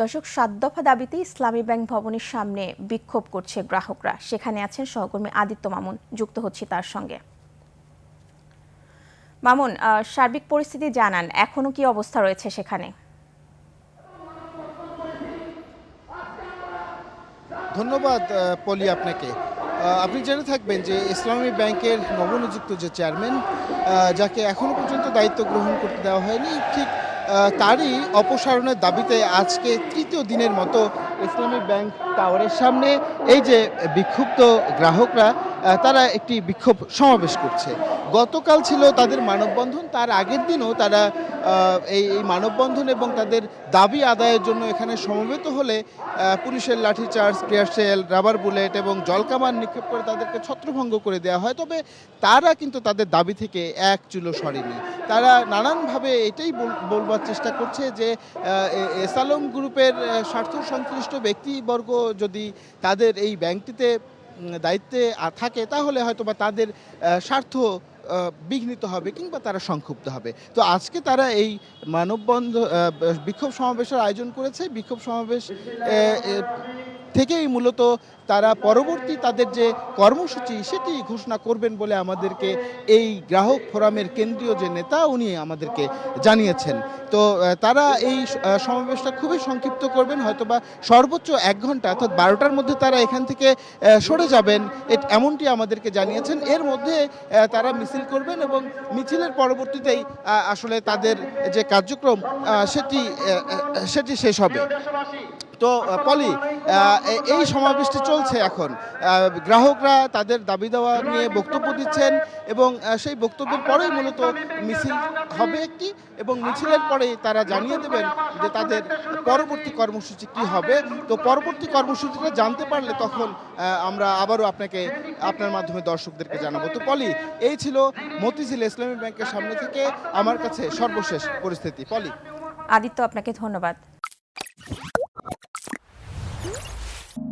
দর্শক, ৭ দফা দাবিতে ইসলামী ব্যাংক ভবনের সামনে বিক্ষোভ করছে গ্রাহকরা। সেখানে আছেন সহকর্মী আদিত্য মামুন, যুক্ত হচ্ছি তার সঙ্গে। মামুন, সার্বিক পরিস্থিতি জানান, এখনো কি অবস্থা রয়েছে সেখানে? ধন্যবাদ পলি আপনাকে। আপনি জেনে থাকবেন যে ইসলামী ব্যাংকের নবনিযুক্ত যে চেয়ারম্যান, যাকে এখনো পর্যন্ত দায়িত্ব গ্রহণ করতে দেওয়া হয়নি, ঠিক তারই অপসারণের দাবিতে আজকে তৃতীয় দিনের মতো ইসলামী ব্যাংক টাওয়ারের সামনে এই যে বিক্ষুব্ধ গ্রাহকরা, তারা একটি বিক্ষোভ সমাবেশ করছে। গতকাল ছিল তাদের মানববন্ধন, তার আগের দিনও তারা এই মানববন্ধন এবং তাদের দাবি আদায়ের জন্য এখানে সমবেত হলে পুলিশের লাঠিচার্জ, ক্রিয়ারশেল, রাবার বুলেট এবং জলকামান নিক্ষেপ করে তাদেরকে ছত্রভঙ্গ করে দেওয়া হয়। তবে তারা কিন্তু তাদের দাবি থেকে এক চুলো সরেনি। তারা নানানভাবে এটাই বলবার চেষ্টা করছে যে এসালম গ্রুপের স্বার্থ সংশ্লিষ্ট ব্যক্তিবর্গ যদি তাদের এই ব্যাংকটিতে দায়িত্বে থাকে, তাহলে হয়তোবা তাদের স্বার্থ বিঘ্নিত হবে কিংবা তারা সংক্ষুব্ধ হবে। তো আজকে তারা এই বিক্ষোভ সমাবেশের আয়োজন করেছে। বিক্ষোভ সমাবেশ থেকেই মূলত তারা পরবর্তী তাদের যে কর্মসূচি সেটি ঘোষণা করবেন বলে আমাদেরকে এই গ্রাহক ফোরামের কেন্দ্রীয় যে নেতা উনি আমাদেরকে জানিয়েছেন। তো তারা এই সমাবেশটা খুবই সংক্ষিপ্ত করবেন, হয়তোবা সর্বোচ্চ 1 ঘন্টা, অর্থাৎ 12টার মধ্যে তারা এখান থেকে সরে যাবেন, এমনটি আমাদেরকে জানিয়েছেন। এর মধ্যে তারা মিছিল করবেন এবং মিছিলের পরবর্তীতেই আসলে তাদের যে কার্যক্রম সেটি শেষ হবে। তো পলি, এই সমাবেশটি চলছে এখন। গ্রাহকরা তাদের দাবি দেওয়া নিয়ে বক্তব্য দিচ্ছেন এবং সেই বক্তব্যের পরেই মূলত মিছিল হবে একটি, এবং মিছিলের পরেই তারা জানিয়ে দেবেন যে তাদের পরবর্তী কর্মসূচি কি হবে। তো পরবর্তী কর্মসূচিটা জানতে পারলে তখন আমরা আবারও আপনার মাধ্যমে দর্শকদেরকে জানাবো। তো পলি, এই ছিল মতিঝিল ইসলামী ব্যাংকের সামনে থেকে আমার কাছে সর্বশেষ পরিস্থিতি। পলি। আদিত্য, আপনাকে ধন্যবাদ।